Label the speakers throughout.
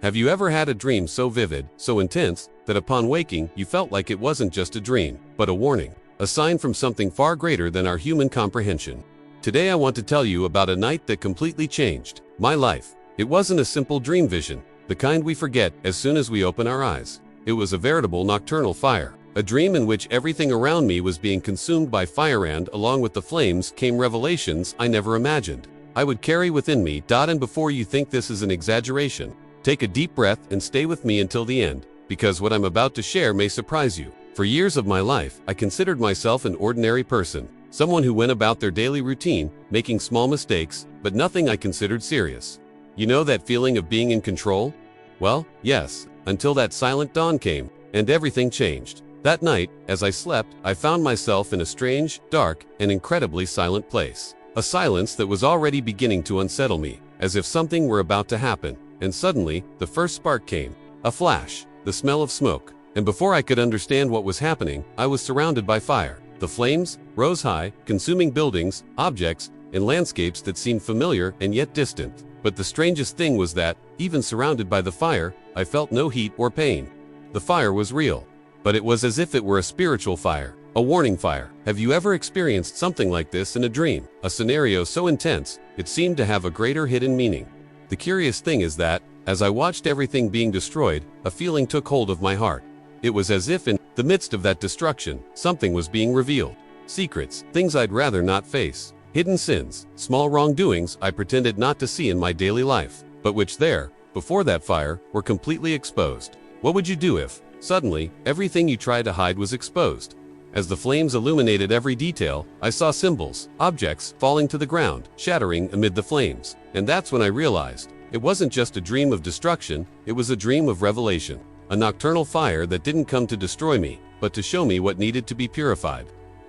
Speaker 1: Have you ever had a dream so vivid, so intense, that upon waking you felt like it wasn't just a dream, but a warning, a sign from something far greater than our human comprehension? Today I want to tell you about a night that completely changed my life. It wasn't a simple dream vision, the kind we forget as soon as we open our eyes. It was a veritable nocturnal fire, a dream in which everything around me was being consumed by fire, and along with the flames came revelations I never imagined I would carry within me. And before you think this is an exaggeration, take a deep breath and stay with me until the end, because what I'm about to share may surprise you. For years of my life, I considered myself an ordinary person, someone who went about their daily routine, making small mistakes, but nothing I considered serious. You know that feeling of being in control? Well, yes, until that silent dawn came, and everything changed. That night, as I slept, I found myself in a strange, dark, and incredibly silent place. A silence that was already beginning to unsettle me, as if something were about to happen. And suddenly, the first spark came. A flash, the smell of smoke. And before I could understand what was happening, I was surrounded by fire. The flames rose high, consuming buildings, objects, and landscapes that seemed familiar and yet distant. But the strangest thing was that, even surrounded by the fire, I felt no heat or pain. The fire was real, but it was as if it were a spiritual fire, a warning fire. Have you ever experienced something like this in a dream? A scenario so intense, it seemed to have a greater hidden meaning. The curious thing is that, as I watched everything being destroyed, a feeling took hold of my heart. It was as if in the midst of that destruction, something was being revealed. Secrets, things I'd rather not face. Hidden sins, small wrongdoings I pretended not to see in my daily life, but which there, before that fire, were completely exposed. What would you do if, suddenly, everything you tried to hide was exposed? As the flames illuminated every detail, I saw symbols, objects falling to the ground, shattering amid the flames. And that's when I realized, it wasn't just a dream of destruction, it was a dream of revelation. A nocturnal fire that didn't come to destroy me, but to show me what needed to be purified.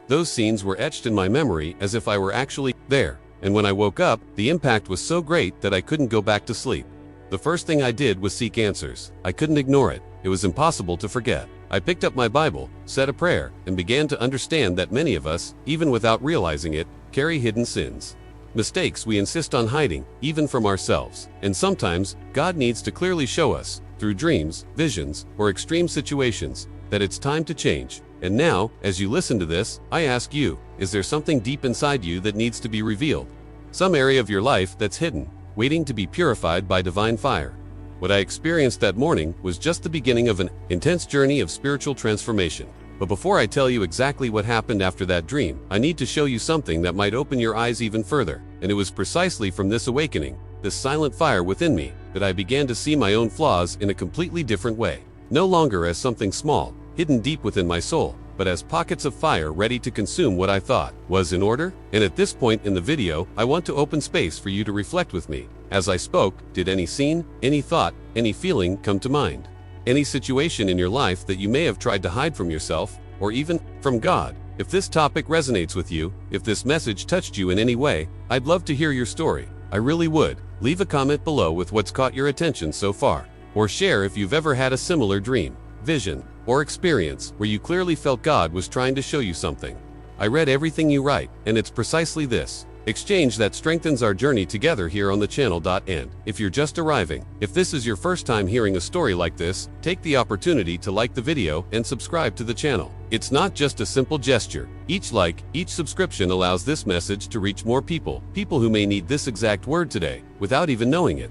Speaker 1: Those scenes were etched in my memory as if I were actually there. And when I woke up, the impact was so great that I couldn't go back to sleep. The first thing I did was seek answers. I couldn't ignore it. It was impossible to forget. I picked up my Bible, said a prayer, and began to understand that many of us, even without realizing it, carry hidden sins. Mistakes we insist on hiding, even from ourselves. And sometimes, God needs to clearly show us, through dreams, visions, or extreme situations, that it's time to change. And now, as you listen to this, I ask you, is there something deep inside you that needs to be revealed? Some area of your life that's hidden, waiting to be purified by divine fire? What I experienced that morning was just the beginning of an intense journey of spiritual transformation. But before I tell you exactly what happened after that dream, I need to show you something that might open your eyes even further. And it was precisely from this awakening, this silent fire within me, that I began to see my own flaws in a completely different way. No longer as something small, hidden deep within my soul, but as pockets of fire ready to consume what I thought was in order. And at this point in the video, I want to open space for you to reflect with me. As I spoke, did any scene, any thought, any feeling come to mind? Any situation in your life that you may have tried to hide from yourself, or even from God? If this topic resonates with you, if this message touched you in any way, I'd love to hear your story. I really would. Leave a comment below with what's caught your attention so far, or share if you've ever had a similar dream, vision, or experience where you clearly felt God was trying to show you something. I read everything you write, and it's precisely this exchange that strengthens our journey together here on the channel. And if you're just arriving, if this is your first time hearing a story like this, take the opportunity to like the video and subscribe to the channel. It's not just a simple gesture. Each like, each subscription allows this message to reach more people who may need this exact word today, without even knowing it.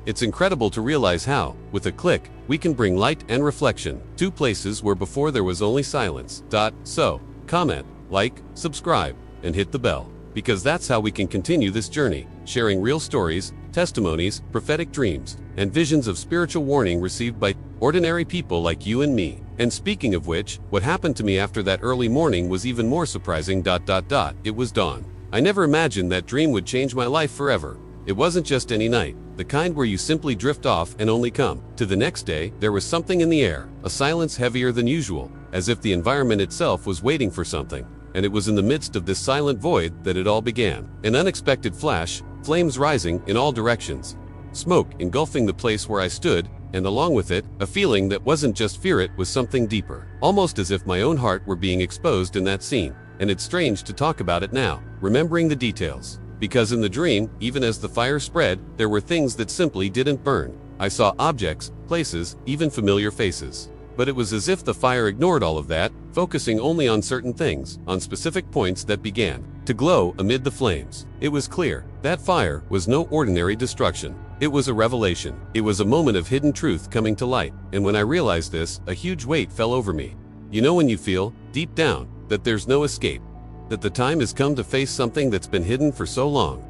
Speaker 1: It's incredible to realize how, with a click, we can bring light and reflection to places where before there was only silence. So, comment, like, subscribe, and hit the bell. Because that's how we can continue this journey, sharing real stories, testimonies, prophetic dreams, and visions of spiritual warning received by ordinary people like you and me. And speaking of which, what happened to me after that early morning was even more surprising. It was dawn. I never imagined that dream would change my life forever. It wasn't just any night, the kind where you simply drift off and only come to the next day. There was something in the air, a silence heavier than usual, as if the environment itself was waiting for something. And it was in the midst of this silent void that it all began. An unexpected flash, flames rising in all directions, smoke engulfing the place where I stood, and along with it, a feeling that wasn't just fear, it was something deeper, almost as if my own heart were being exposed in that scene. And it's strange to talk about it now, remembering the details. Because in the dream, even as the fire spread, there were things that simply didn't burn. I saw objects, places, even familiar faces. But it was as if the fire ignored all of that, focusing only on certain things, on specific points that began to glow amid the flames. It was clear that fire was no ordinary destruction. It was a revelation. It was a moment of hidden truth coming to light. And when I realized this, a huge weight fell over me. You know when you feel, deep down, that there's no escape, that the time has come to face something that's been hidden for so long.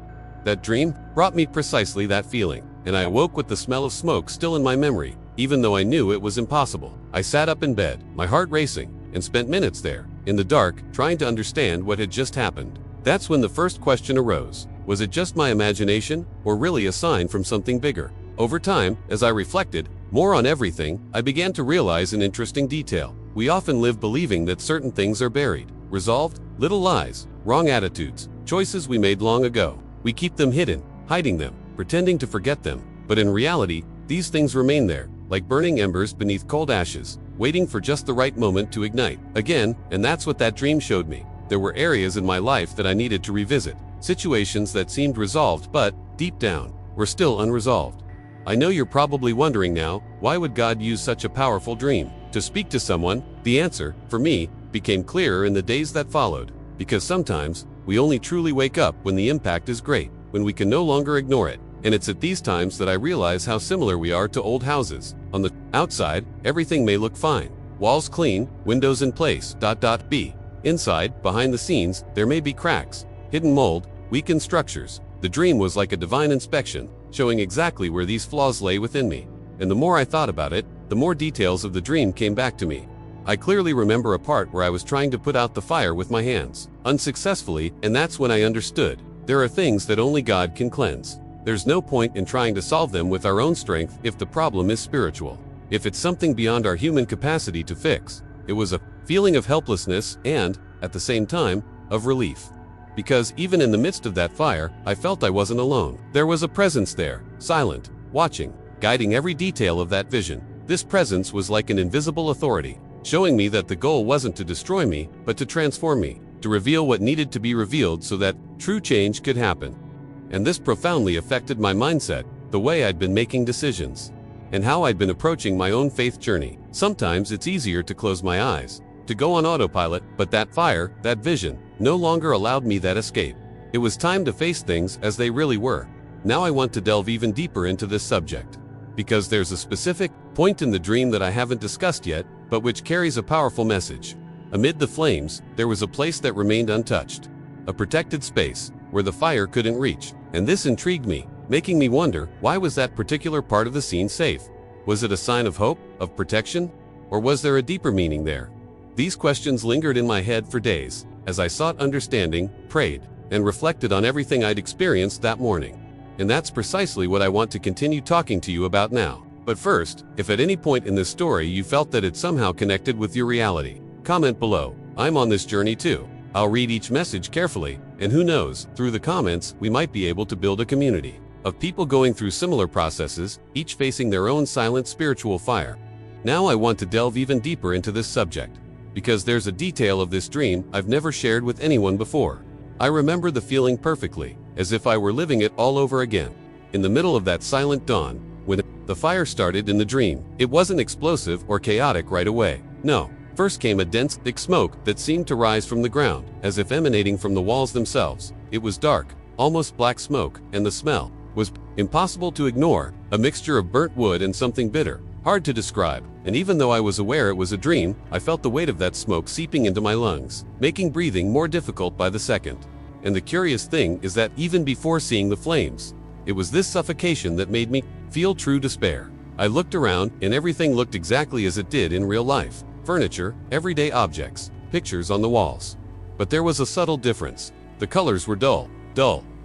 Speaker 1: That dream brought me precisely that feeling, and I awoke with the smell of smoke still in my memory, even though I knew it was impossible. I sat up in bed, my heart racing, and spent minutes there, in the dark, trying to understand what had just happened. That's when the first question arose. Was it just my imagination, or really a sign from something bigger? Over time, as I reflected more on everything, I began to realize an interesting detail. We often live believing that certain things are buried, resolved, little lies, wrong attitudes, choices we made long ago. We keep them hidden, hiding them, pretending to forget them. But in reality, these things remain there, like burning embers beneath cold ashes, waiting for just the right moment to ignite again. And that's what that dream showed me. There were areas in my life that I needed to revisit, situations that seemed resolved but, deep down, were still unresolved. I know you're probably wondering now, why would God use such a powerful dream to speak to someone? The answer, for me, became clearer in the days that followed. Because sometimes, we only truly wake up when the impact is great, when we can no longer ignore it. And it's at these times that I realize how similar we are to old houses. On the outside, everything may look fine. Walls clean, windows in place, B. Inside, behind the scenes, there may be cracks, hidden mold, weakened structures. The dream was like a divine inspection, showing exactly where these flaws lay within me. And the more I thought about it, the more details of the dream came back to me. I clearly remember a part where I was trying to put out the fire with my hands, unsuccessfully, and that's when I understood. There are things that only God can cleanse. There's no point in trying to solve them with our own strength if the problem is spiritual. If it's something beyond our human capacity to fix. It was a feeling of helplessness and, at the same time, of relief. Because even in the midst of that fire, I felt I wasn't alone. There was a presence there, silent, watching, guiding every detail of that vision. This presence was like an invisible authority, showing me that the goal wasn't to destroy me, but to transform me, to reveal what needed to be revealed so that true change could happen. And this profoundly affected my mindset, the way I'd been making decisions, and how I'd been approaching my own faith journey. Sometimes it's easier to close my eyes, to go on autopilot, but that fire, that vision, no longer allowed me that escape. It was time to face things as they really were. Now I want to delve even deeper into this subject, because there's a specific point in the dream that I haven't discussed yet, but which carries a powerful message. Amid the flames, there was a place that remained untouched, a protected space where the fire couldn't reach. And this intrigued me, making me wonder, why was that particular part of the scene safe? Was it a sign of hope, of protection? Or was there a deeper meaning there? These questions lingered in my head for days, as I sought understanding, prayed, and reflected on everything I'd experienced that morning. And that's precisely what I want to continue talking to you about now. But first, if at any point in this story you felt that it somehow connected with your reality, comment below. I'm on this journey too. I'll read each message carefully, and who knows, through the comments, we might be able to build a community of people going through similar processes, each facing their own silent spiritual fire. Now I want to delve even deeper into this subject, because there's a detail of this dream I've never shared with anyone before. I remember the feeling perfectly, as if I were living it all over again. In the middle of that silent dawn, when the fire started in the dream, it wasn't explosive or chaotic right away. No. First came a dense, thick smoke that seemed to rise from the ground, as if emanating from the walls themselves. It was dark, almost black smoke, and the smell was impossible to ignore, a mixture of burnt wood and something bitter, hard to describe. And even though I was aware it was a dream, I felt the weight of that smoke seeping into my lungs, making breathing more difficult by the second. And the curious thing is that even before seeing the flames, it was this suffocation that made me feel true despair. I looked around, and everything looked exactly as it did in real life. Furniture, everyday objects, pictures on the walls. But there was a subtle difference. The colors were dull,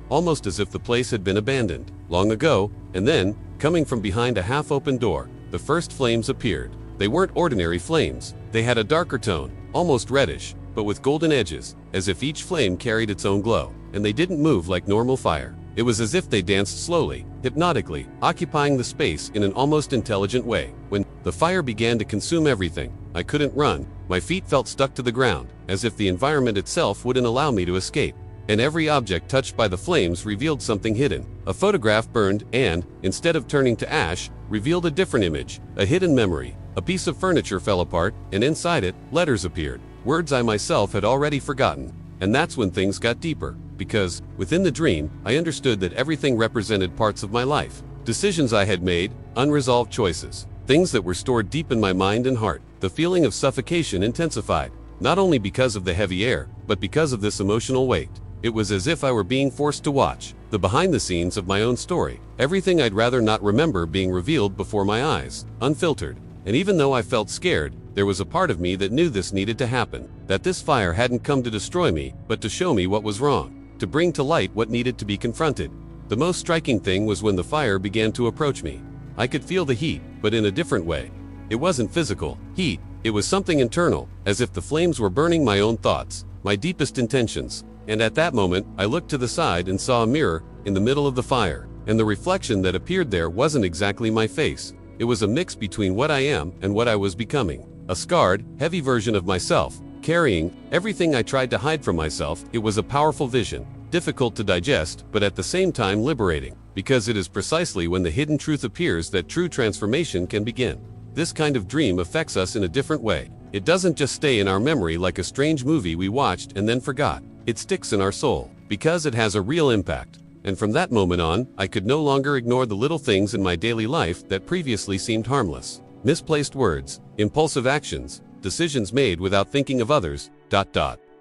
Speaker 1: almost as if the place had been abandoned long ago. And then, coming from behind a half-open door, the first flames appeared. They weren't ordinary flames. They had a darker tone, almost reddish, but with golden edges, as if each flame carried its own glow. And they didn't move like normal fire. It was as if they danced slowly, hypnotically, occupying the space in an almost intelligent way. When the fire began to consume everything, I couldn't run. My feet felt stuck to the ground, as if the environment itself wouldn't allow me to escape. and every object touched by the flames revealed something hidden. A photograph burned and, instead of turning to ash, revealed a different image, a hidden memory. A piece of furniture fell apart, and inside it, letters appeared, words I myself had already forgotten. And that's when things got deeper, because, within the dream, I understood that everything represented parts of my life. Decisions I had made, unresolved choices, things that were stored deep in my mind and heart. The feeling of suffocation intensified, not only because of the heavy air, but because of this emotional weight. It was as if I were being forced to watch the behind the scenes of my own story, everything I'd rather not remember being revealed before my eyes, unfiltered. And even though I felt scared, there was a part of me that knew this needed to happen, that this fire hadn't come to destroy me, but to show me what was wrong, to bring to light what needed to be confronted. The most striking thing was when the fire began to approach me. I could feel the heat, but in a different way. It wasn't physical heat, it was something internal, as if the flames were burning my own thoughts, my deepest intentions. And at that moment, I looked to the side and saw a mirror in the middle of the fire, and the reflection that appeared there wasn't exactly my face. It was a mix between what I am and what I was becoming. A scarred, heavy version of myself, carrying everything I tried to hide from myself. It was a powerful vision, difficult to digest, but at the same time liberating, because it is precisely when the hidden truth appears that true transformation can begin. This kind of dream affects us in a different way. It doesn't just stay in our memory like a strange movie we watched and then forgot. It sticks in our soul, because it has a real impact. And from that moment on, I could no longer ignore the little things in my daily life that previously seemed harmless. Misplaced words, impulsive actions, decisions made without thinking of others, ...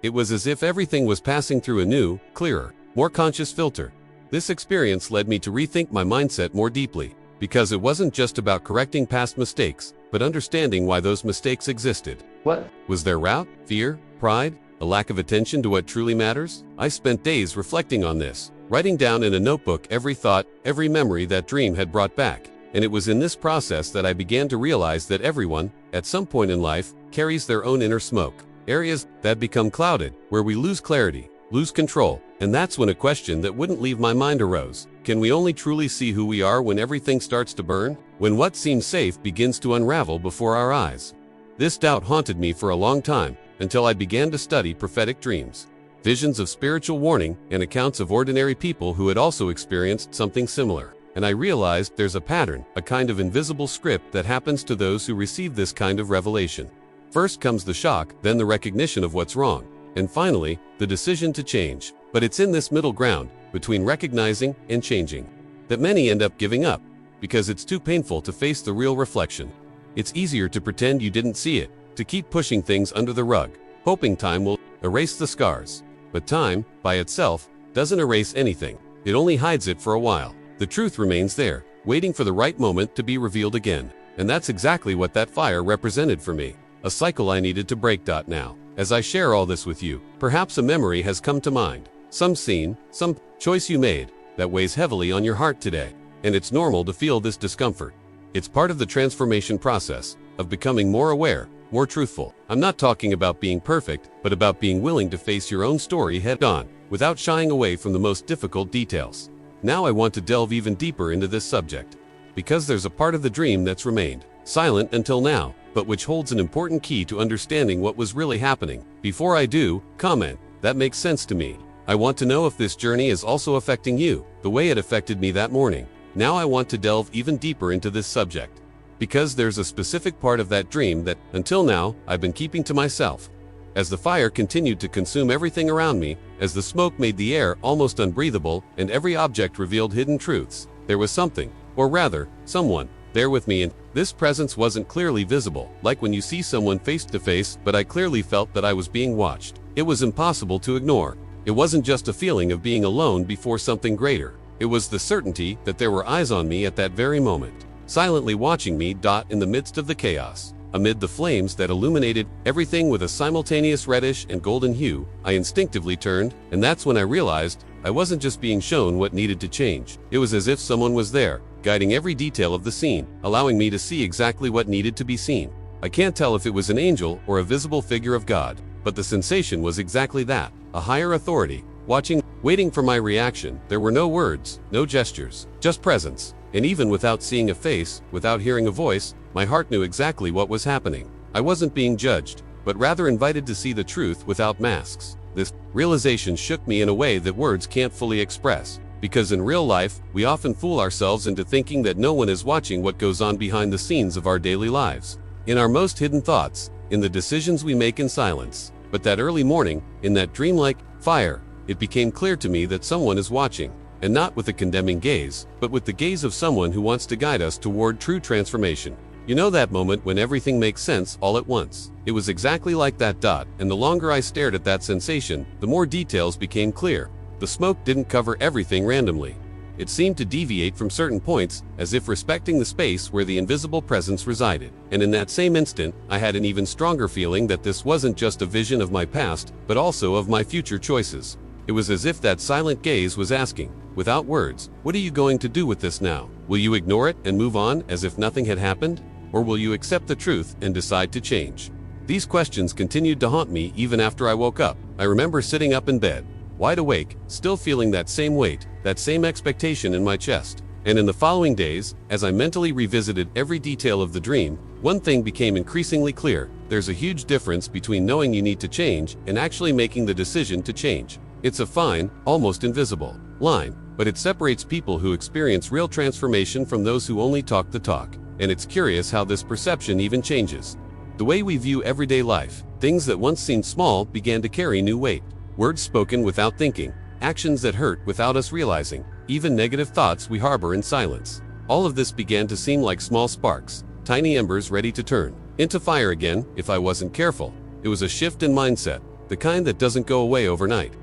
Speaker 1: It was as if everything was passing through a new, clearer, more conscious filter. This experience led me to rethink my mindset more deeply, because it wasn't just about correcting past mistakes, but understanding why those mistakes existed.
Speaker 2: What?
Speaker 1: Was there doubt, fear, pride, a lack of attention to what truly matters? I spent days reflecting on this, writing down in a notebook every thought, every memory that dream had brought back. And it was in this process that I began to realize that everyone, at some point in life, carries their own inner smoke. Areas that become clouded, where we lose clarity, lose control. And that's when a question that wouldn't leave my mind arose. Can we only truly see who we are when everything starts to burn? When what seems safe begins to unravel before our eyes? This doubt haunted me for a long time, until I began to study prophetic dreams, visions of spiritual warning, and accounts of ordinary people who had also experienced something similar. And I realized there's a pattern, a kind of invisible script that happens to those who receive this kind of revelation. First comes the shock, then the recognition of what's wrong, and finally, the decision to change. But it's in this middle ground, between recognizing and changing, that many end up giving up, because it's too painful to face the real reflection. It's easier to pretend you didn't see it, to keep pushing things under the rug, hoping time will erase the scars. But time, by itself, doesn't erase anything. It only hides it for a while. The truth remains there, waiting for the right moment to be revealed again. And that's exactly what that fire represented for me. A cycle I needed to break. Now, as I share all this with you, perhaps a memory has come to mind. Some scene, some choice you made, that weighs heavily on your heart today. And it's normal to feel this discomfort. It's part of the transformation process, of becoming more aware, more truthful. I'm not talking about being perfect, but about being willing to face your own story head-on, without shying away from the most difficult details. Now I want to delve even deeper into this subject, because there's a part of the dream that's remained silent until now, but which holds an important key to understanding what was really happening. Before I do, comment, that makes sense to me. I want to know if this journey is also affecting you, the way it affected me that morning. Now I want to delve even deeper into this subject, because there's a specific part of that dream that, until now, I've been keeping to myself. As the fire continued to consume everything around me, as the smoke made the air almost unbreathable, and every object revealed hidden truths, there was something, or rather, someone, there with me, and this presence wasn't clearly visible, like when you see someone face to face, but I clearly felt that I was being watched. It was impossible to ignore. It wasn't just a feeling of being alone before something greater. It was the certainty that there were eyes on me at that very moment, silently watching me. In the midst of the chaos, amid the flames that illuminated everything with a simultaneous reddish and golden hue, I instinctively turned, and that's when I realized I wasn't just being shown what needed to change. It was as if someone was there, guiding every detail of the scene, allowing me to see exactly what needed to be seen. I can't tell if it was an angel or a visible figure of God, but the sensation was exactly that, a higher authority, watching, waiting for my reaction. There were no words, no gestures, just presence. And even without seeing a face, without hearing a voice, my heart knew exactly what was happening. I wasn't being judged, but rather invited to see the truth without masks. This realization shook me in a way that words can't fully express. Because in real life, we often fool ourselves into thinking that no one is watching what goes on behind the scenes of our daily lives. In our most hidden thoughts, in the decisions we make in silence. But that early morning, in that dreamlike fire, it became clear to me that someone is watching. And not with a condemning gaze, but with the gaze of someone who wants to guide us toward true transformation. You know that moment when everything makes sense all at once? It was exactly like that dot, and the longer I stared at that sensation, the more details became clear. The smoke didn't cover everything randomly. It seemed to deviate from certain points, as if respecting the space where the invisible presence resided. And in that same instant, I had an even stronger feeling that this wasn't just a vision of my past, but also of my future choices. It was as if that silent gaze was asking, without words, what are you going to do with this now? Will you ignore it and move on as if nothing had happened? Or will you accept the truth and decide to change? These questions continued to haunt me even after I woke up. I remember sitting up in bed, wide awake, still feeling that same weight, that same expectation in my chest. And in the following days, as I mentally revisited every detail of the dream, one thing became increasingly clear. There's a huge difference between knowing you need to change and actually making the decision to change. It's a fine, almost invisible line, but it separates people who experience real transformation from those who only talk the talk. And it's curious how this perception even changes the way we view everyday life. Things that once seemed small began to carry new weight. Words spoken without thinking, actions that hurt without us realizing, even negative thoughts we harbor in silence. All of this began to seem like small sparks, tiny embers ready to turn into fire again if I wasn't careful. It was a shift in mindset, the kind that doesn't go away overnight.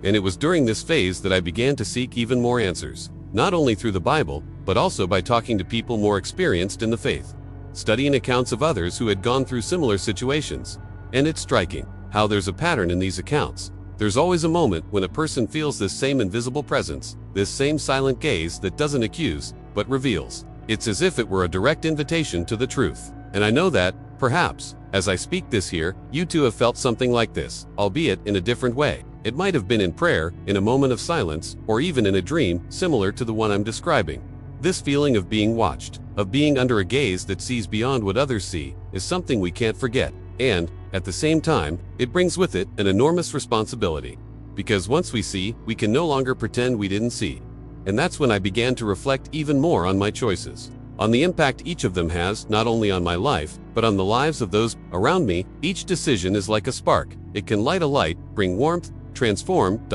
Speaker 1: And it was during this phase that I began to seek even more answers, not only through the Bible, but also by talking to people more experienced in the faith, studying accounts of others who had gone through similar situations. And it's striking how there's a pattern in these accounts. There's always a moment when a person feels this same invisible presence, this same silent gaze that doesn't accuse, but reveals. It's as if it were a direct invitation to the truth. And I know that, perhaps, as I speak this here, you too have felt something like this, albeit in a different way. It might have been in prayer, in a moment of silence, or even in a dream similar to the one I'm describing. This feeling of being watched, of being under a gaze that sees beyond what others see, is something we can't forget. And, at the same time, it brings with it an enormous responsibility. Because once we see, we can no longer pretend we didn't see. And that's when I began to reflect even more on my choices, on the impact each of them has not only on my life, but on the lives of those around me. Each decision is like a spark. It can light a light, bring warmth, transform,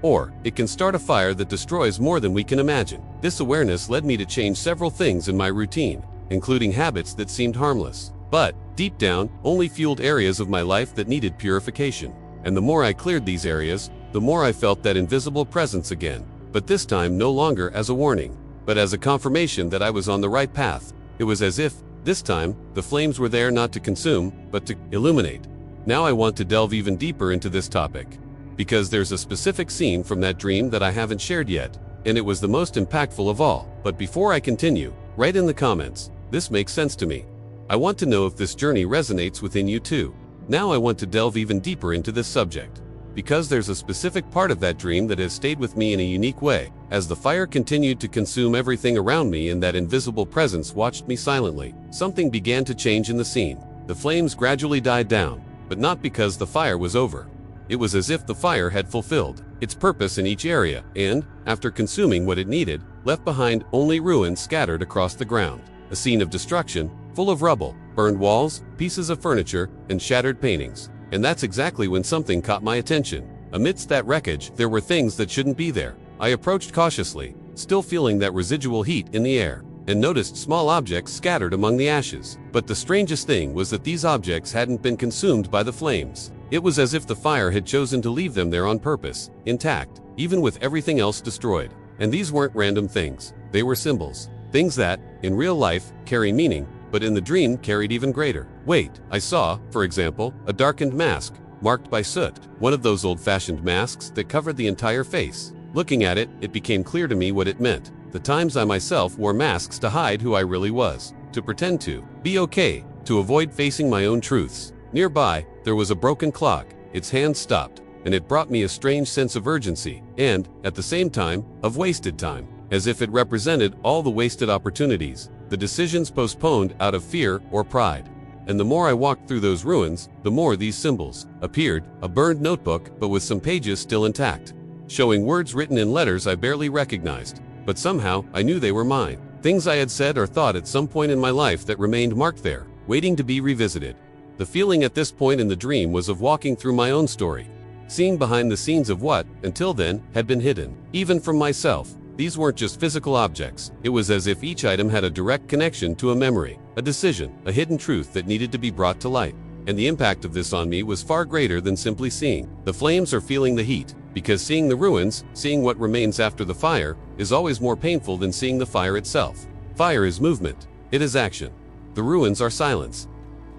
Speaker 1: or it can start a fire that destroys more than we can imagine. This awareness led me to change several things in my routine, including habits that seemed harmless, but, deep down, only fueled areas of my life that needed purification. And the more I cleared these areas, the more I felt that invisible presence again. But this time no longer as a warning, but as a confirmation that I was on the right path. It was as if, this time, the flames were there not to consume, but to illuminate. Now I want to delve even deeper into this topic, because there's a specific scene from that dream that I haven't shared yet, and it was the most impactful of all. But before I continue, write in the comments, "This makes sense to me." I want to know if this journey resonates within you too. Now I want to delve even deeper into this subject, because there's a specific part of that dream that has stayed with me in a unique way. As the fire continued to consume everything around me and that invisible presence watched me silently, something began to change in the scene. The flames gradually died down, but not because the fire was over. It was as if the fire had fulfilled its purpose in each area and, after consuming what it needed, left behind only ruins scattered across the ground. A scene of destruction, full of rubble, burned walls, pieces of furniture, and shattered paintings. And that's exactly when something caught my attention. Amidst that wreckage, there were things that shouldn't be there. I approached cautiously, still feeling that residual heat in the air, and noticed small objects scattered among the ashes. But the strangest thing was that these objects hadn't been consumed by the flames. It was as if the fire had chosen to leave them there on purpose, intact, even with everything else destroyed. And these weren't random things. They were symbols. Things that, in real life, carry meaning, but in the dream carried even greater weight. I saw, for example, a darkened mask, marked by soot, one of those old-fashioned masks that covered the entire face. Looking at it, it became clear to me what it meant. The times I myself wore masks to hide who I really was, to pretend to be okay, to avoid facing my own truths. Nearby, there was a broken clock. Its hands stopped, and it brought me a strange sense of urgency, and, at the same time, of wasted time, as if it represented all the wasted opportunities, the decisions postponed out of fear or pride. And the more I walked through those ruins, the more these symbols appeared, a burned notebook, but with some pages still intact, showing words written in letters I barely recognized. But somehow, I knew they were mine. Things I had said or thought at some point in my life that remained marked there, waiting to be revisited. The feeling at this point in the dream was of walking through my own story, seeing behind the scenes of what, until then, had been hidden, even from myself. These weren't just physical objects. It was as if each item had a direct connection to a memory, a decision, a hidden truth that needed to be brought to light. And the impact of this on me was far greater than simply seeing the flames or feeling the heat, because seeing the ruins, seeing what remains after the fire, is always more painful than seeing the fire itself. Fire is movement. It is action. The ruins are silence.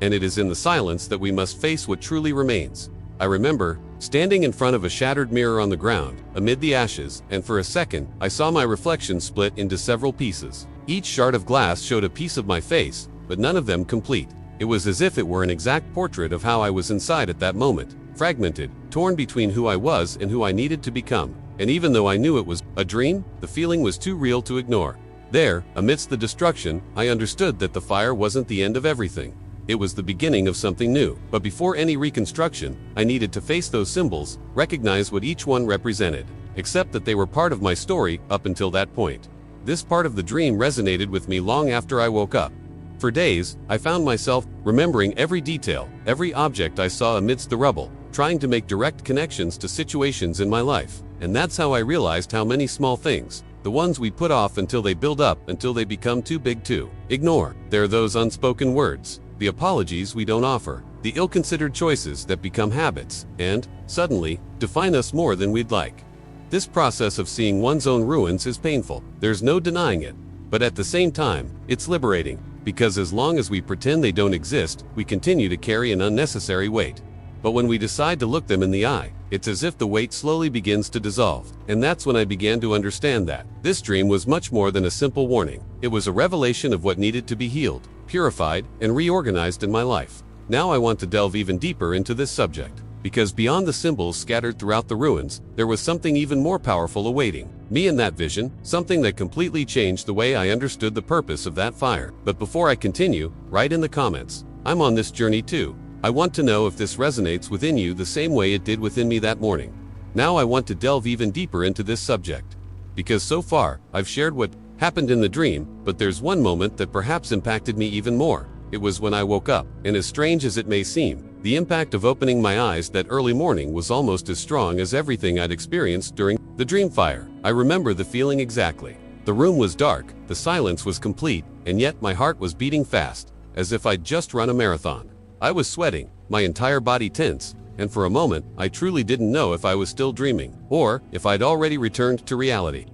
Speaker 1: And it is in the silence that we must face what truly remains. I remember standing in front of a shattered mirror on the ground, amid the ashes, and for a second, I saw my reflection split into several pieces. Each shard of glass showed a piece of my face, but none of them complete. It was as if it were an exact portrait of how I was inside at that moment, fragmented, torn between who I was and who I needed to become. And even though I knew it was a dream, the feeling was too real to ignore. There, amidst the destruction, I understood that the fire wasn't the end of everything. It was the beginning of something new. But before any reconstruction, I needed to face those symbols, recognize what each one represented, accept that they were part of my story up until that point. This part of the dream resonated with me long after I woke up. For days, I found myself remembering every detail, every object I saw amidst the rubble, trying to make direct connections to situations in my life. And that's how I realized how many small things, the ones we put off until they build up, until they become too big to ignore. There are those unspoken words, the apologies we don't offer, the ill-considered choices that become habits, and, suddenly, define us more than we'd like. This process of seeing one's own ruins is painful. There's no denying it. But at the same time, it's liberating, because as long as we pretend they don't exist, we continue to carry an unnecessary weight. But when we decide to look them in the eye, it's as if the weight slowly begins to dissolve. And that's when I began to understand that this dream was much more than a simple warning. It was a revelation of what needed to be healed, purified, and reorganized in my life. Now I want to delve even deeper into this subject, because beyond the symbols scattered throughout the ruins, there was something even more powerful awaiting me in that vision, something that completely changed the way I understood the purpose of that fire. But before I continue, write in the comments, I'm on this journey too. I want to know if this resonates within you the same way it did within me that morning. Now I want to delve even deeper into this subject, because so far, I've shared what happened in the dream, but there's one moment that perhaps impacted me even more. It was when I woke up, and as strange as it may seem, the impact of opening my eyes that early morning was almost as strong as everything I'd experienced during the dream fire. I remember the feeling exactly. The room was dark, the silence was complete, and yet my heart was beating fast, as if I'd just run a marathon. I was sweating, my entire body tense, and for a moment, I truly didn't know if I was still dreaming, or if I'd already returned to reality.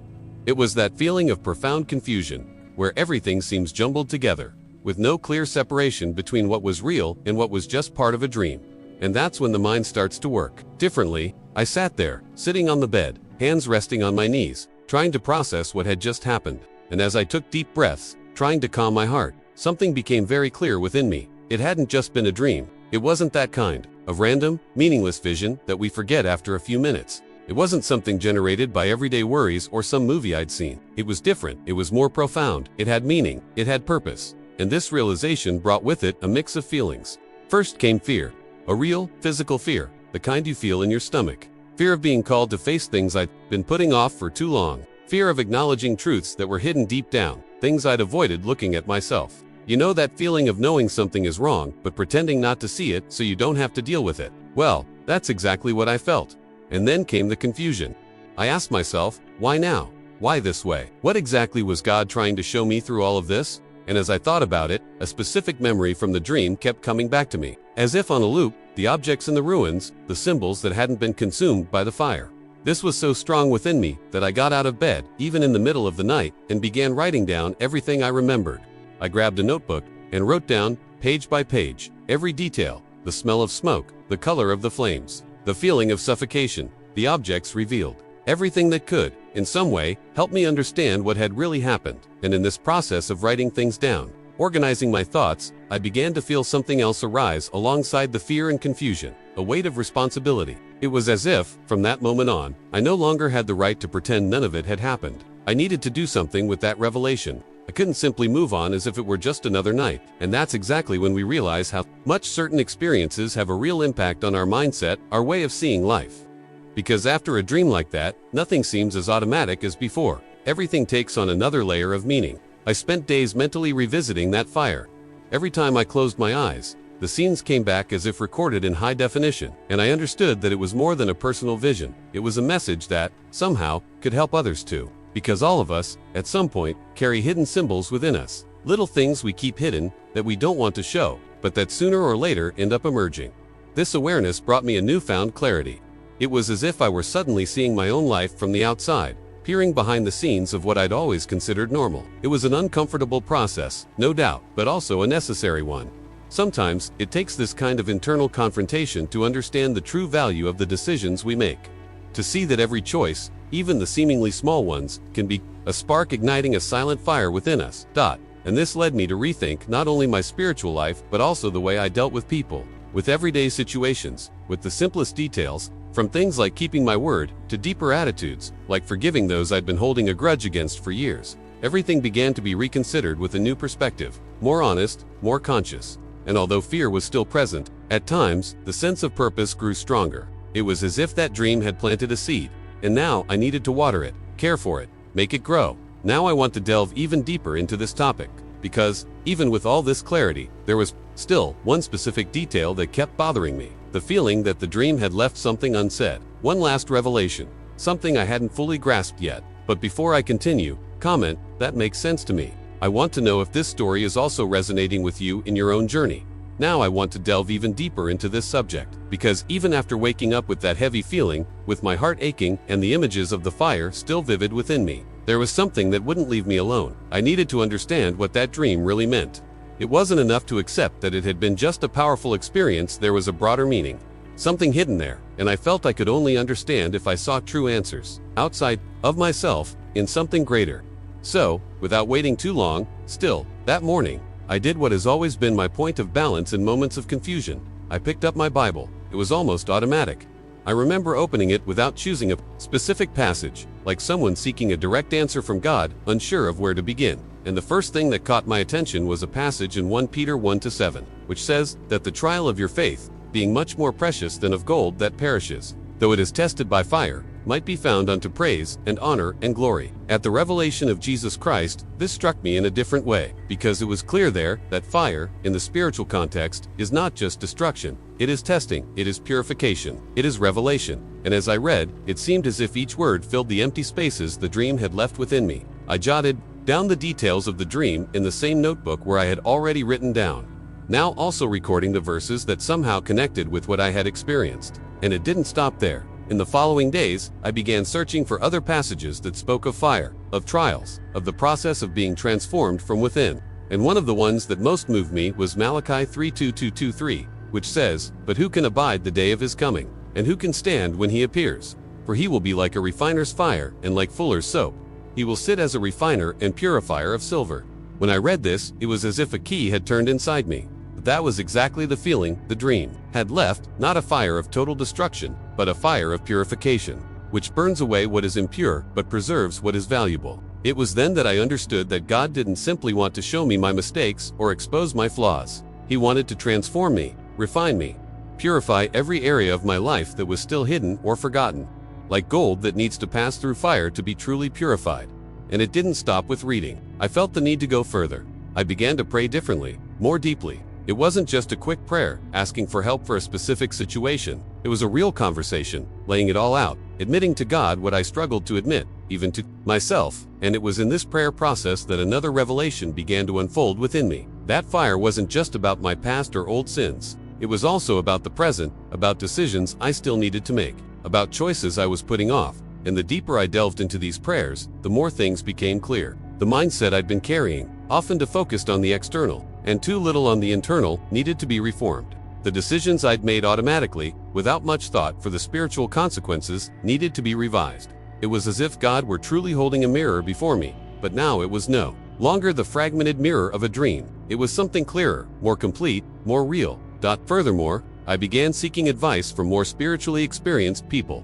Speaker 1: It was that feeling of profound confusion, where everything seems jumbled together, with no clear separation between what was real and what was just part of a dream. And that's when the mind starts to work differently. I sat there, sitting on the bed, hands resting on my knees, trying to process what had just happened. And as I took deep breaths, trying to calm my heart, something became very clear within me. It hadn't just been a dream. It wasn't that kind of random, meaningless vision that we forget after a few minutes. It wasn't something generated by everyday worries or some movie I'd seen. It was different. It was more profound. It had meaning. It had purpose. And this realization brought with it a mix of feelings. First came fear. A real, physical fear, the kind you feel in your stomach. Fear of being called to face things I'd been putting off for too long. Fear of acknowledging truths that were hidden deep down, things I'd avoided looking at myself. You know that feeling of knowing something is wrong, but pretending not to see it so you don't have to deal with it? Well, that's exactly what I felt. And then came the confusion. I asked myself, why now? Why this way? What exactly was God trying to show me through all of this? And as I thought about it, a specific memory from the dream kept coming back to me. As if on a loop, the objects in the ruins, the symbols that hadn't been consumed by the fire. This was so strong within me that I got out of bed, even in the middle of the night, and began writing down everything I remembered. I grabbed a notebook and wrote down, page by page, every detail, the smell of smoke, the color of the flames, the feeling of suffocation, the objects revealed. Everything that could, in some way, help me understand what had really happened. And in this process of writing things down, organizing my thoughts, I began to feel something else arise alongside the fear and confusion, a weight of responsibility. It was as if, from that moment on, I no longer had the right to pretend none of it had happened. I needed to do something with that revelation. I couldn't simply move on as if it were just another night. And that's exactly when we realize how much certain experiences have a real impact on our mindset, our way of seeing life. Because after a dream like that, nothing seems as automatic as before. Everything takes on another layer of meaning. I spent days mentally revisiting that fire. Every time I closed my eyes, the scenes came back as if recorded in high definition, and I understood that it was more than a personal vision. It was a message that, somehow, could help others too. Because all of us, at some point, carry hidden symbols within us. Little things we keep hidden that we don't want to show, but that sooner or later end up emerging. This awareness brought me a newfound clarity. It was as if I were suddenly seeing my own life from the outside, peering behind the scenes of what I'd always considered normal. It was an uncomfortable process, no doubt, but also a necessary one. Sometimes, it takes this kind of internal confrontation to understand the true value of the decisions we make. To see that every choice, even the seemingly small ones, can be a spark igniting a silent fire within us. And this led me to rethink not only my spiritual life, but also the way I dealt with people, with everyday situations, with the simplest details, from things like keeping my word, to deeper attitudes, like forgiving those I'd been holding a grudge against for years. Everything began to be reconsidered with a new perspective, more honest, more conscious. And although fear was still present, at times, the sense of purpose grew stronger. It was as if that dream had planted a seed, and now I needed to water it, care for it, make it grow. Now I want to delve even deeper into this topic, because, even with all this clarity, there was still one specific detail that kept bothering me. The feeling that the dream had left something unsaid. One last revelation, something I hadn't fully grasped yet. But before I continue, comment, that makes sense to me. I want to know if this story is also resonating with you in your own journey. Now I want to delve even deeper into this subject, because even after waking up with that heavy feeling, with my heart aching and the images of the fire still vivid within me, there was something that wouldn't leave me alone. I needed to understand what that dream really meant. It wasn't enough to accept that it had been just a powerful experience. There was a broader meaning, something hidden there, and I felt I could only understand if I sought true answers, outside of myself, in something greater. So, without waiting too long, that morning, I did what has always been my point of balance in moments of confusion. I picked up my Bible. It was almost automatic. I remember opening it without choosing a specific passage, like someone seeking a direct answer from God, unsure of where to begin. And the first thing that caught my attention was a passage in 1 Peter 1-7, which says that the trial of your faith, being much more precious than of gold that perishes, though it is tested by fire, might be found unto praise and honor and glory. At the revelation of Jesus Christ, this struck me in a different way, because it was clear there that fire, in the spiritual context, is not just destruction. It is testing, it is purification, it is revelation. And as I read, it seemed as if each word filled the empty spaces the dream had left within me. I jotted down the details of the dream in the same notebook where I had already written down, now also recording the verses that somehow connected with what I had experienced. And it didn't stop there. In the following days, I began searching for other passages that spoke of fire, of trials, of the process of being transformed from within. And one of the ones that most moved me was Malachi 3:2-2-3, which says, "But who can abide the day of his coming? And who can stand when he appears? For he will be like a refiner's fire and like fuller's soap. He will sit as a refiner and purifier of silver." When I read this, it was as if a key had turned inside me. That was exactly the feeling the dream had left, not a fire of total destruction, but a fire of purification, which burns away what is impure but preserves what is valuable. It was then that I understood that God didn't simply want to show me my mistakes or expose my flaws. He wanted to transform me, refine me, purify every area of my life that was still hidden or forgotten, like gold that needs to pass through fire to be truly purified. And it didn't stop with reading. I felt the need to go further. I began to pray differently, more deeply. It wasn't just a quick prayer, asking for help for a specific situation. It was a real conversation, laying it all out, admitting to God what I struggled to admit, even to myself. And it was in this prayer process that another revelation began to unfold within me. That fire wasn't just about my past or old sins. It was also about the present, about decisions I still needed to make, about choices I was putting off. And the deeper I delved into these prayers, the more things became clear. The mindset I'd been carrying, often too focused on the external, and too little on the internal, needed to be reformed. The decisions I'd made automatically, without much thought for the spiritual consequences, needed to be revised. It was as if God were truly holding a mirror before me, but now it was no longer the fragmented mirror of a dream. It was something clearer, more complete, more real. Furthermore, I began seeking advice from more spiritually experienced people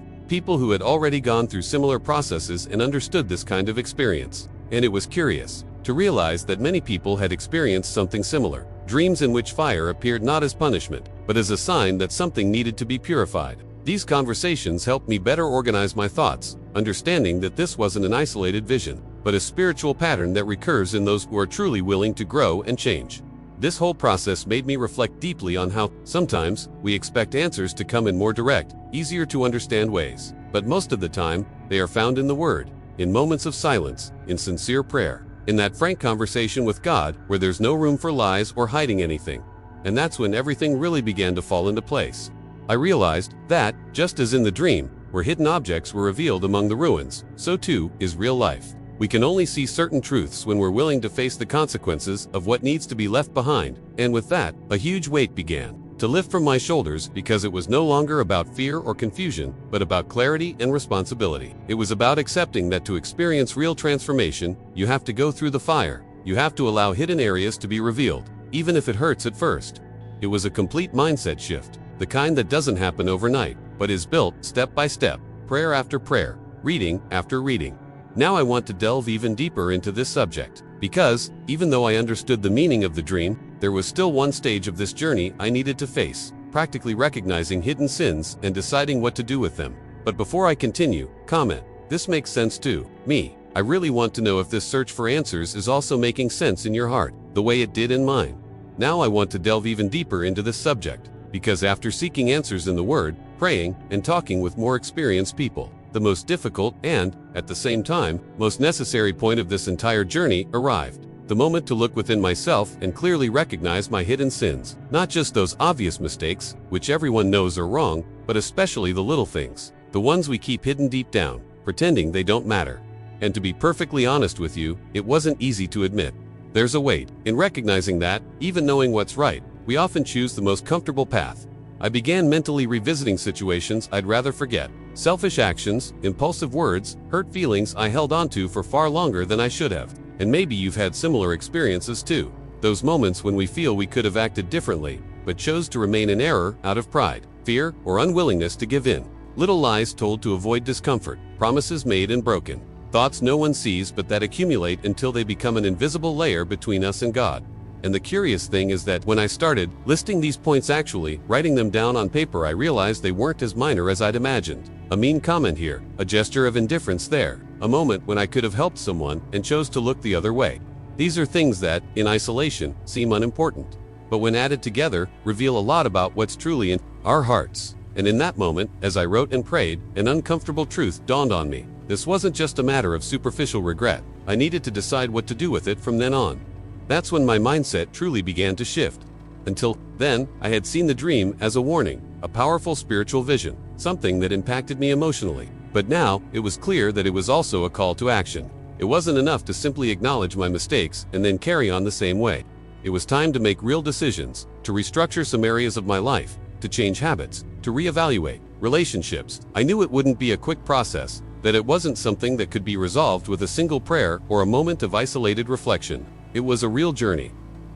Speaker 1: who had already gone through similar processes and understood this kind of experience. And it was curious. to realize that many people had experienced something similar, dreams in which fire appeared not as punishment, but as a sign that something needed to be purified. These conversations helped me better organize my thoughts, understanding that this wasn't an isolated vision, but a spiritual pattern that recurs in those who are truly willing to grow and change. This whole process made me reflect deeply on how, sometimes, we expect answers to come in more direct, easier to understand ways, but most of the time, they are found in the Word, in moments of silence, in sincere prayer, in that frank conversation with God where there's no room for lies or hiding anything. And that's when everything really began to fall into place. I realized that, just as in the dream, where hidden objects were revealed among the ruins, so too is real life. We can only see certain truths when we're willing to face the consequences of what needs to be left behind, and with that, a huge weight began to lift from my shoulders because it was no longer about fear or confusion, but about clarity and responsibility. It was about accepting that to experience real transformation, you have to go through the fire. You have to allow hidden areas to be revealed, even if it hurts at first. It was a complete mindset shift, the kind that doesn't happen overnight, but is built step by step, prayer after prayer, reading after reading. Now I want to delve even deeper into this subject, because, even though I understood the meaning of the dream, there was still one stage of this journey I needed to face, practically recognizing hidden sins and deciding what to do with them. But before I continue, comment, this makes sense to me. I really want to know if this search for answers is also making sense in your heart, the way it did in mine. Now I want to delve even deeper into this subject, because after seeking answers in the Word, praying, and talking with more experienced people, the most difficult and, at the same time, most necessary point of this entire journey arrived. The moment to look within myself and clearly recognize my hidden sins. Not just those obvious mistakes, which everyone knows are wrong, but especially the little things. The ones we keep hidden deep down, pretending they don't matter. And to be perfectly honest with you, it wasn't easy to admit. There's a weight in recognizing that, even knowing what's right, we often choose the most comfortable path. I began mentally revisiting situations I'd rather forget. Selfish actions, impulsive words, hurt feelings I held onto for far longer than I should have. And maybe you've had similar experiences too. Those moments when we feel we could have acted differently, but chose to remain in error out of pride, fear, or unwillingness to give in. Little lies told to avoid discomfort, promises made and broken. Thoughts no one sees but that accumulate until they become an invisible layer between us and God. And the curious thing is that when I started listing these points, actually writing them down on paper, I realized they weren't as minor as I'd imagined. A mean comment here, a gesture of indifference there, a moment when I could have helped someone and chose to look the other way. These are things that, in isolation, seem unimportant, but when added together, reveal a lot about what's truly in our hearts. And in that moment, as I wrote and prayed, an uncomfortable truth dawned on me. This wasn't just a matter of superficial regret. I needed to decide what to do with it from then on. That's when my mindset truly began to shift. Until then, I had seen the dream as a warning, a powerful spiritual vision, something that impacted me emotionally. But now, it was clear that it was also a call to action. It wasn't enough to simply acknowledge my mistakes and then carry on the same way. It was time to make real decisions, to restructure some areas of my life, to change habits, to reevaluate relationships. I knew it wouldn't be a quick process, that it wasn't something that could be resolved with a single prayer or a moment of isolated reflection. It was a real journey.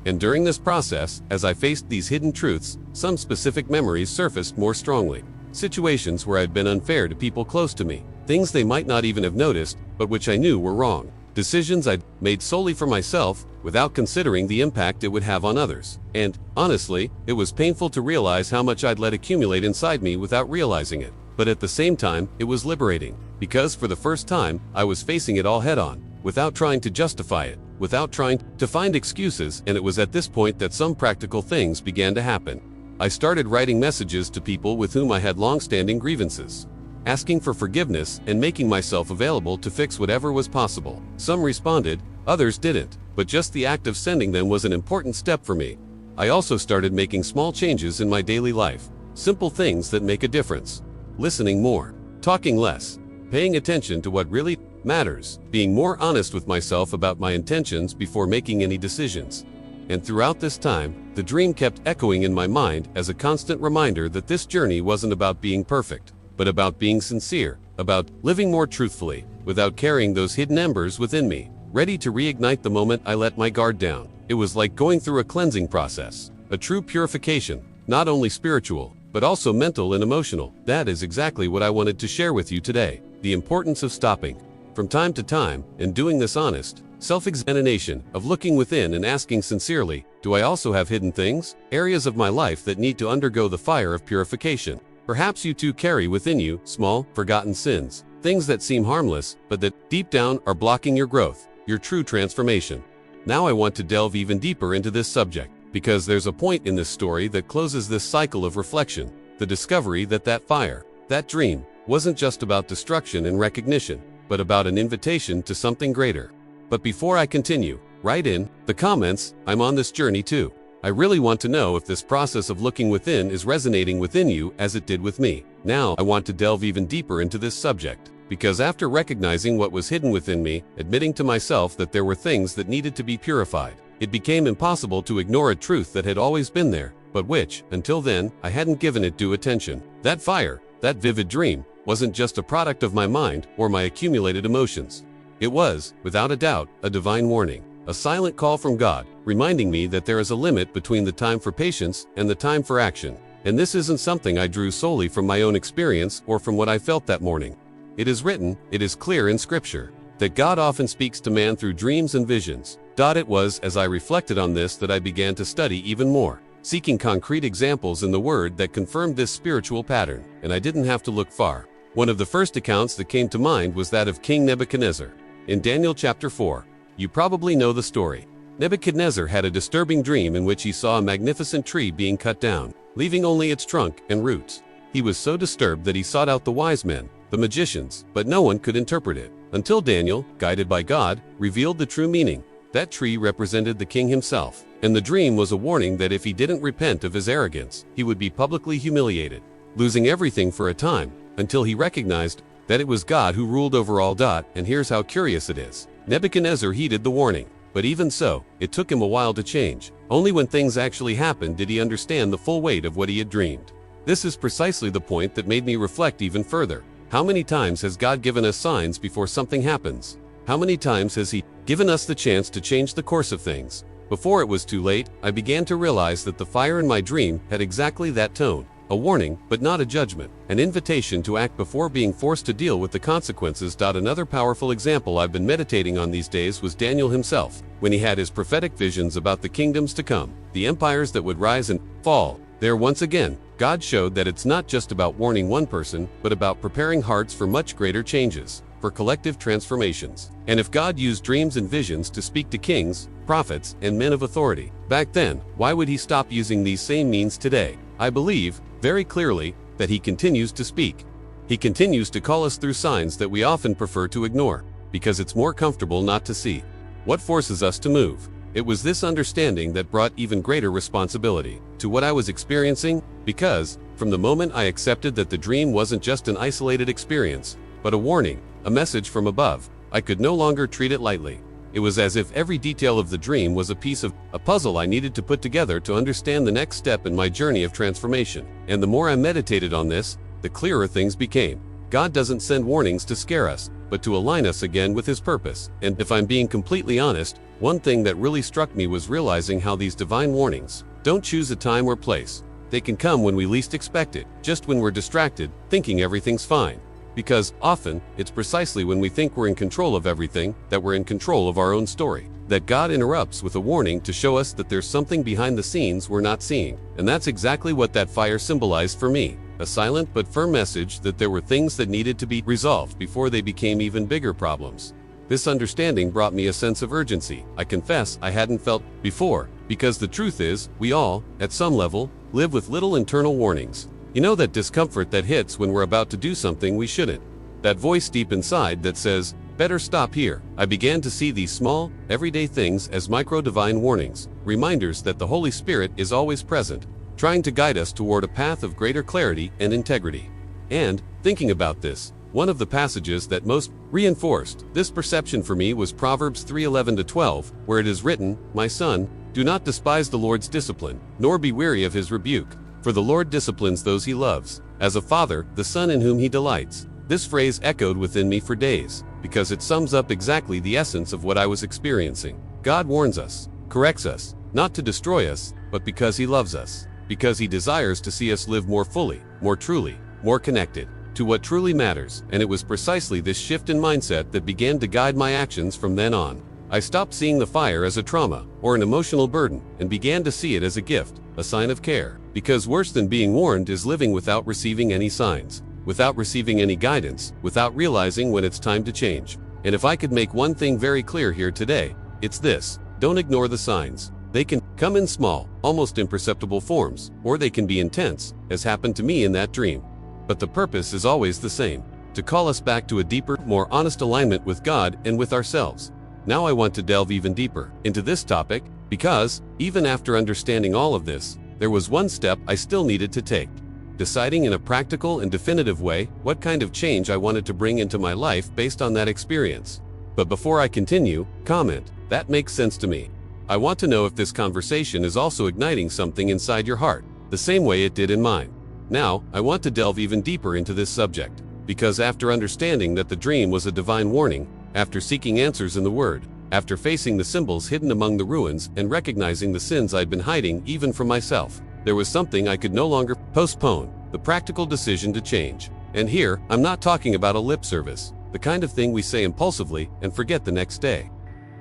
Speaker 1: And during this process, as I faced these hidden truths, some specific memories surfaced more strongly. Situations where I'd been unfair to people close to me, things they might not even have noticed, but which I knew were wrong. Decisions I'd made solely for myself, without considering the impact it would have on others. And, honestly, it was painful to realize how much I'd let accumulate inside me without realizing it. But at the same time, it was liberating, because for the first time, I was facing it all head-on, without trying to justify it, without trying to find excuses. And it was at this point that some practical things began to happen. I started writing messages to people with whom I had long-standing grievances, asking for forgiveness and making myself available to fix whatever was possible. Some responded, others didn't, but just the act of sending them was an important step for me. I also started making small changes in my daily life, simple things that make a difference. Listening more, talking less, paying attention to what really matters, being more honest with myself about my intentions before making any decisions. And throughout this time, the dream kept echoing in my mind as a constant reminder that this journey wasn't about being perfect, but about being sincere, about living more truthfully, without carrying those hidden embers within me, ready to reignite the moment I let my guard down. It was like going through a cleansing process, a true purification, not only spiritual, but also mental and emotional. That is exactly what I wanted to share with you today. The importance of stopping from time to time and doing this honest, self-examination, of looking within and asking sincerely, do I also have hidden things, areas of my life that need to undergo the fire of purification? Perhaps you too carry within you small, forgotten sins, things that seem harmless, but that, deep down, are blocking your growth, your true transformation. Now I want to delve even deeper into this subject, because there's a point in this story that closes this cycle of reflection, the discovery that that fire, that dream, wasn't just about destruction and recognition, but about an invitation to something greater. But before I continue, write in the comments, I'm on this journey too. I really want to know if this process of looking within is resonating within you as it did with me. Now I want to delve even deeper into this subject, because after recognizing what was hidden within me, admitting to myself that there were things that needed to be purified, it became impossible to ignore a truth that had always been there, but which, until then, I hadn't given it due attention. That fire, that vivid dream, wasn't just a product of my mind or my accumulated emotions. It was, without a doubt, a divine warning, a silent call from God, reminding me that there is a limit between the time for patience and the time for action. And this isn't something I drew solely from my own experience or from what I felt that morning. It is written, it is clear in Scripture, that God often speaks to man through dreams and visions. It was as I reflected on this that I began to study even more, seeking concrete examples in the Word that confirmed this spiritual pattern, and I didn't have to look far. One of the first accounts that came to mind was that of King Nebuchadnezzar. In Daniel chapter 4, you probably know the story. Nebuchadnezzar had a disturbing dream in which he saw a magnificent tree being cut down, leaving only its trunk and roots. He was so disturbed that he sought out the wise men, the magicians, but no one could interpret it, until Daniel, guided by God, revealed the true meaning. That tree represented the king himself, and the dream was a warning that if he didn't repent of his arrogance, he would be publicly humiliated, losing everything for a time, until he recognized that it was God who ruled over all. And here's how curious it is. Nebuchadnezzar heeded the warning, but even so, it took him a while to change. Only when things actually happened did he understand the full weight of what he had dreamed. This is precisely the point that made me reflect even further. How many times has God given us signs before something happens? How many times has He given us the chance to change the course of things? Before it was too late, I began to realize that the fire in my dream had exactly that tone. A warning, but not a judgment. An invitation to act before being forced to deal with the consequences. Another powerful example I've been meditating on these days was Daniel himself, when he had his prophetic visions about the kingdoms to come, the empires that would rise and fall. There once again, God showed that it's not just about warning one person, but about preparing hearts for much greater changes, for collective transformations. And if God used dreams and visions to speak to kings, prophets, and men of authority back then, why would He stop using these same means today? I believe, very clearly, that He continues to speak. He continues to call us through signs that we often prefer to ignore, because it's more comfortable not to see. What forces us to move? It was this understanding that brought even greater responsibility to what I was experiencing, because, from the moment I accepted that the dream wasn't just an isolated experience, but a warning, a message from above, I could no longer treat it lightly. It was as if every detail of the dream was a piece of a puzzle I needed to put together to understand the next step in my journey of transformation. And the more I meditated on this, the clearer things became. God doesn't send warnings to scare us, but to align us again with His purpose. And if I'm being completely honest, one thing that really struck me was realizing how these divine warnings don't choose a time or place. They can come when we least expect it, just when we're distracted, thinking everything's fine. Because, often, it's precisely when we think we're in control of everything that we're in control of our own story. That God interrupts with a warning to show us that there's something behind the scenes we're not seeing. And that's exactly what that fire symbolized for me. A silent but firm message that there were things that needed to be resolved before they became even bigger problems. This understanding brought me a sense of urgency I confess I hadn't felt before, because the truth is, we all, at some level, live with little internal warnings. You know, that discomfort that hits when we're about to do something we shouldn't. That voice deep inside that says, better stop here. I began to see these small, everyday things as micro-divine warnings, reminders that the Holy Spirit is always present, trying to guide us toward a path of greater clarity and integrity. And, thinking about this, one of the passages that most reinforced this perception for me was Proverbs 3:11-12, where it is written, "My son, do not despise the Lord's discipline, nor be weary of His rebuke. For the Lord disciplines those He loves, as a father, the son in whom He delights." This phrase echoed within me for days, because it sums up exactly the essence of what I was experiencing. God warns us, corrects us, not to destroy us, but because He loves us, because He desires to see us live more fully, more truly, more connected to what truly matters. And it was precisely this shift in mindset that began to guide my actions from then on. I stopped seeing the fire as a trauma or an emotional burden and began to see it as a gift, a sign of care. Because worse than being warned is living without receiving any signs, without receiving any guidance, without realizing when it's time to change. And if I could make one thing very clear here today, it's this: don't ignore the signs. They can come in small, almost imperceptible forms, or they can be intense, as happened to me in that dream. But the purpose is always the same: to call us back to a deeper, more honest alignment with God and with ourselves. Now I want to delve even deeper into this topic, because, even after understanding all of this, there was one step I still needed to take: deciding in a practical and definitive way what kind of change I wanted to bring into my life based on that experience. But before I continue, comment, "That makes sense to me." I want to know if this conversation is also igniting something inside your heart, the same way it did in mine. Now, I want to delve even deeper into this subject, because after understanding that the dream was a divine warning, after seeking answers in the Word, after facing the symbols hidden among the ruins and recognizing the sins I'd been hiding even from myself, there was something I could no longer postpone: the practical decision to change. And here, I'm not talking about a lip service, the kind of thing we say impulsively and forget the next day.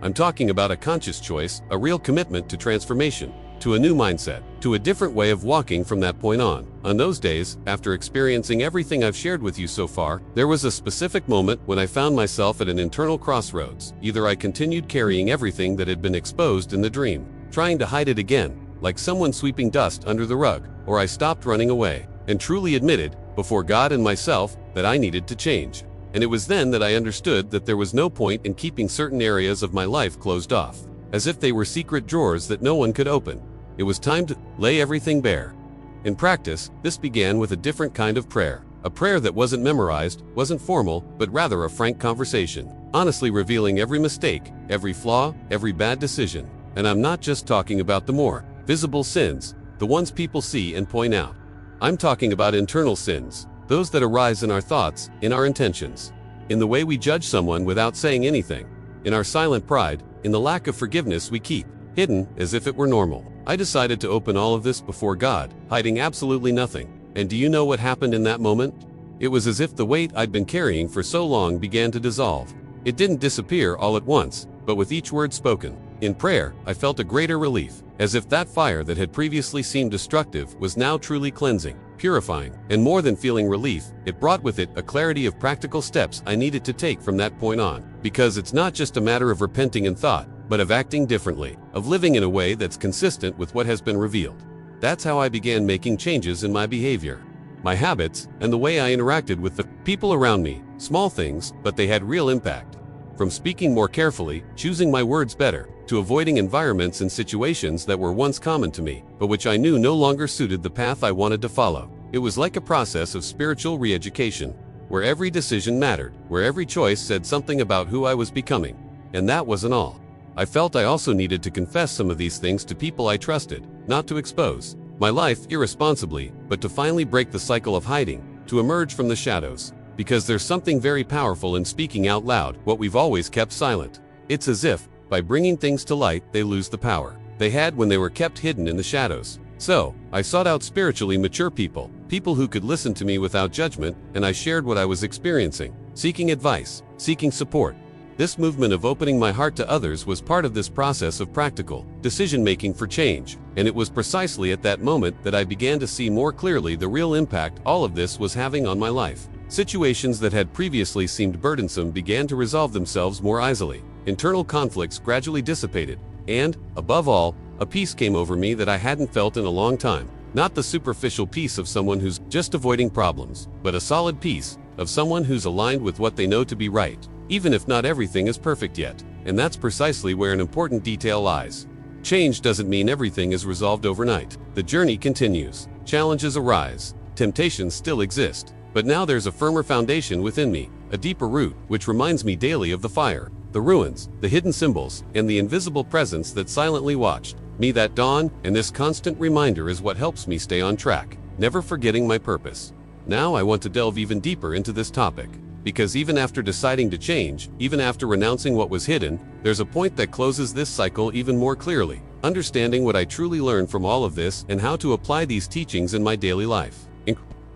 Speaker 1: I'm talking about a conscious choice, a real commitment to transformation, to a new mindset, to a different way of walking from that point on. On those days, after experiencing everything I've shared with you so far, there was a specific moment when I found myself at an internal crossroads. Either I continued carrying everything that had been exposed in the dream, trying to hide it again, like someone sweeping dust under the rug, or I stopped running away and truly admitted, before God and myself, that I needed to change. And it was then that I understood that there was no point in keeping certain areas of my life closed off, as if they were secret drawers that no one could open. It was time to lay everything bare. In practice, this began with a different kind of prayer. A prayer that wasn't memorized, wasn't formal, but rather a frank conversation, honestly revealing every mistake, every flaw, every bad decision. And I'm not just talking about the more visible sins, the ones people see and point out. I'm talking about internal sins, those that arise in our thoughts, in our intentions, in the way we judge someone without saying anything, in our silent pride, in the lack of forgiveness we keep hidden as if it were normal. I decided to open all of this before God, hiding absolutely nothing. And do you know what happened in that moment? It was as if the weight I'd been carrying for so long began to dissolve. It didn't disappear all at once, but with each word spoken. In prayer, I felt a greater relief, as if that fire that had previously seemed destructive was now truly cleansing, purifying, and more than feeling relief, it brought with it a clarity of practical steps I needed to take from that point on. Because it's not just a matter of repenting in thought, but of acting differently, of living in a way that's consistent with what has been revealed. That's how I began making changes in my behavior, my habits, and the way I interacted with the people around me. Small things, but they had real impact. From speaking more carefully, choosing my words better, to avoiding environments and situations that were once common to me, but which I knew no longer suited the path I wanted to follow. It was like a process of spiritual re-education, where every decision mattered, where every choice said something about who I was becoming. And that wasn't all. I felt I also needed to confess some of these things to people I trusted, not to expose my life irresponsibly, but to finally break the cycle of hiding, to emerge from the shadows. Because there's something very powerful in speaking out loud what we've always kept silent. It's as if, by bringing things to light, they lose the power they had when they were kept hidden in the shadows. So, I sought out spiritually mature people who could listen to me without judgment, and I shared what I was experiencing, seeking advice, seeking support. This movement of opening my heart to others was part of this process of practical decision-making for change, and it was precisely at that moment that I began to see more clearly the real impact all of this was having on my life. Situations that had previously seemed burdensome began to resolve themselves more easily. Internal conflicts gradually dissipated, and, above all, a peace came over me that I hadn't felt in a long time. Not the superficial peace of someone who's just avoiding problems, but a solid peace of someone who's aligned with what they know to be right, even if not everything is perfect yet. And that's precisely where an important detail lies. Change doesn't mean everything is resolved overnight. The journey continues. Challenges arise. Temptations still exist. But now there's a firmer foundation within me, a deeper root, which reminds me daily of the fire, the ruins, the hidden symbols, and the invisible presence that silently watched me that dawn, and this constant reminder is what helps me stay on track, never forgetting my purpose. Now I want to delve even deeper into this topic, because even after deciding to change, even after renouncing what was hidden, there's a point that closes this cycle even more clearly, understanding what I truly learned from all of this and how to apply these teachings in my daily life.